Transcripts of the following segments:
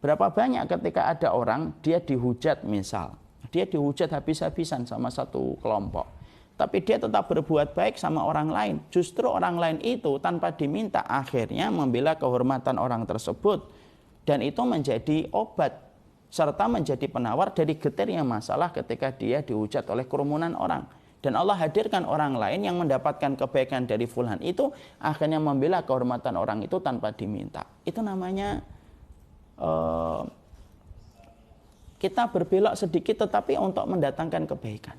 Berapa banyak ketika ada orang, dia dihujat misal. Dia dihujat habis-habisan sama satu kelompok. Tapi dia tetap berbuat baik sama orang lain. Justru orang lain itu tanpa diminta akhirnya membela kehormatan orang tersebut. Dan itu menjadi obat serta menjadi penawar dari getirnya masalah ketika dia dihujat oleh kerumunan orang. Dan Allah hadirkan orang lain yang mendapatkan kebaikan dari fulan itu akhirnya membela kehormatan orang itu tanpa diminta. Itu namanya kita berbelok sedikit tetapi untuk mendatangkan kebaikan.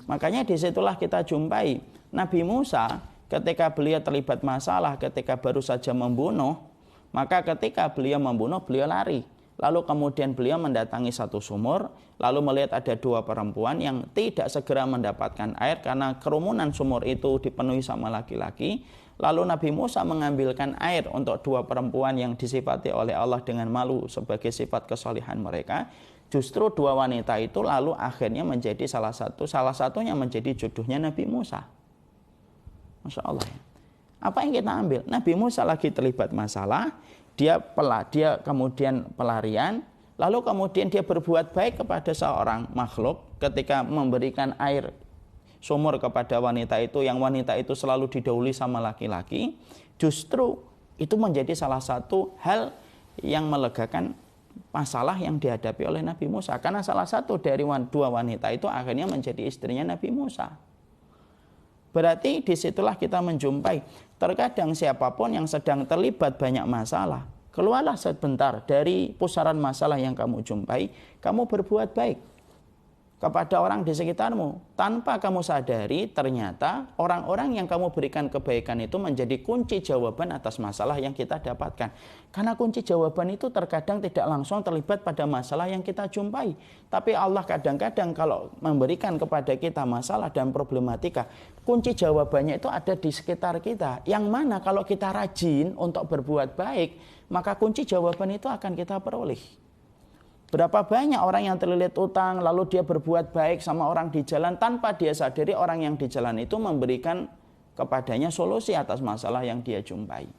Makanya disitulah kita jumpai Nabi Musa ketika beliau terlibat masalah, ketika baru saja membunuh, maka ketika beliau membunuh, beliau lari. Lalu kemudian beliau mendatangi satu sumur, lalu melihat ada dua perempuan yang tidak segera mendapatkan air karena kerumunan sumur itu dipenuhi sama laki-laki. Lalu Nabi Musa mengambilkan air untuk dua perempuan yang disifati oleh Allah dengan malu sebagai sifat kesalehan mereka. Justru dua wanita itu lalu akhirnya menjadi salah satunya menjadi jodohnya Nabi Musa. Masya Allah. Apa yang kita ambil? Nabi Musa lagi terlibat masalah, dia kemudian pelarian, lalu kemudian dia berbuat baik kepada seorang makhluk ketika memberikan air sumur kepada wanita itu, yang wanita itu selalu didahului sama laki-laki. Justru itu menjadi salah satu hal yang melegakan masalah yang dihadapi oleh Nabi Musa, karena salah satu dari dua wanita itu akhirnya menjadi istrinya Nabi Musa. Berarti disitulah kita menjumpai terkadang siapapun yang sedang terlibat banyak masalah, keluarlah sebentar dari pusaran masalah yang kamu jumpai, kamu berbuat baik kepada orang di sekitarmu. Tanpa kamu sadari, ternyata orang-orang yang kamu berikan kebaikan itu menjadi kunci jawaban atas masalah yang kita dapatkan. Karena kunci jawaban itu terkadang tidak langsung terlibat pada masalah yang kita jumpai. Tapi Allah kadang-kadang kalau memberikan kepada kita masalah dan problematika, kunci jawabannya itu ada di sekitar kita. Yang mana kalau kita rajin untuk berbuat baik, maka kunci jawaban itu akan kita peroleh. Berapa banyak orang yang terlilit utang lalu dia berbuat baik sama orang di jalan tanpa dia sadari orang yang di jalan itu memberikan kepadanya solusi atas masalah yang dia jumpai.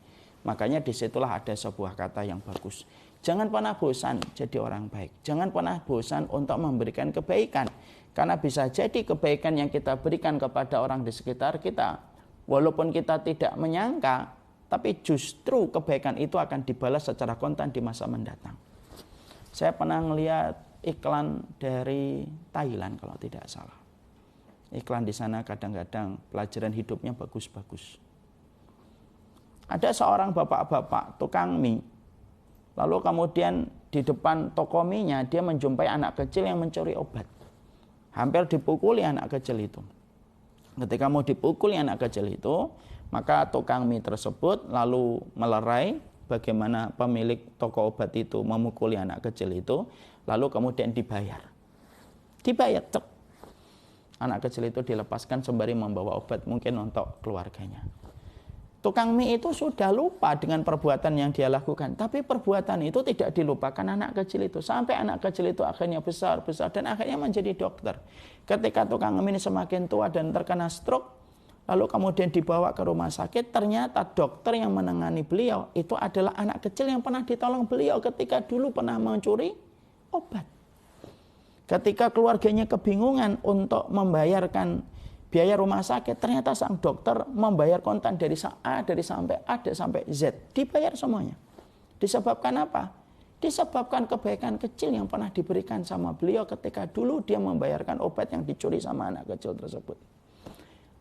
Makanya disitulah ada sebuah kata yang bagus. Jangan pernah bosan jadi orang baik. Jangan pernah bosan untuk memberikan kebaikan. Karena bisa jadi kebaikan yang kita berikan kepada orang di sekitar kita, walaupun kita tidak menyangka, tapi justru kebaikan itu akan dibalas secara kontan di masa mendatang. Saya pernah melihat iklan dari Thailand kalau tidak salah. Iklan di sana kadang-kadang pelajaran hidupnya bagus-bagus. Ada seorang bapak-bapak tukang mie. Lalu kemudian di depan toko mie-nya dia menjumpai anak kecil yang mencuri obat. Hampir dipukuli anak kecil itu. Ketika mau dipukuli anak kecil itu, maka tukang mie tersebut lalu melerai bagaimana pemilik toko obat itu memukuli anak kecil itu, lalu kemudian dibayar. Cep. Anak kecil itu dilepaskan sembari membawa obat mungkin untuk keluarganya. Tukang mie itu sudah lupa dengan perbuatan yang dia lakukan, tapi perbuatan itu tidak dilupakan anak kecil itu. Sampai anak kecil itu akhirnya besar dan akhirnya menjadi dokter. Ketika tukang mie ini semakin tua dan terkena stroke, lalu kemudian dibawa ke rumah sakit, ternyata dokter yang menangani beliau itu adalah anak kecil yang pernah ditolong beliau ketika dulu pernah mencuri obat. Ketika keluarganya kebingungan untuk membayarkan biaya rumah sakit, ternyata sang dokter membayar kontan dari A sampai Z, dibayar semuanya. Disebabkan apa? Disebabkan kebaikan kecil yang pernah diberikan sama beliau ketika dulu dia membayarkan obat yang dicuri sama anak kecil tersebut.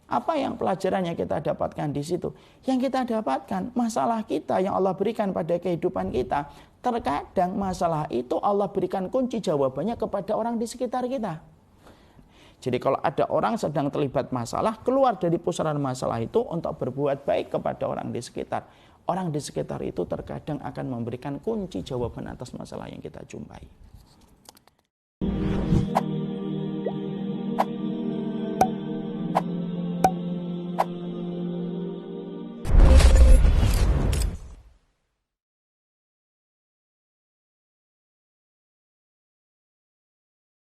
Apa yang pelajarannya kita dapatkan di situ? Yang kita dapatkan masalah kita yang Allah berikan pada kehidupan kita. Terkadang masalah itu Allah berikan kunci jawabannya kepada orang di sekitar kita. Jadi kalau ada orang sedang terlibat masalah, keluar dari pusaran masalah itu untuk berbuat baik kepada orang di sekitar. Orang di sekitar itu terkadang akan memberikan kunci jawaban atas masalah yang kita jumpai.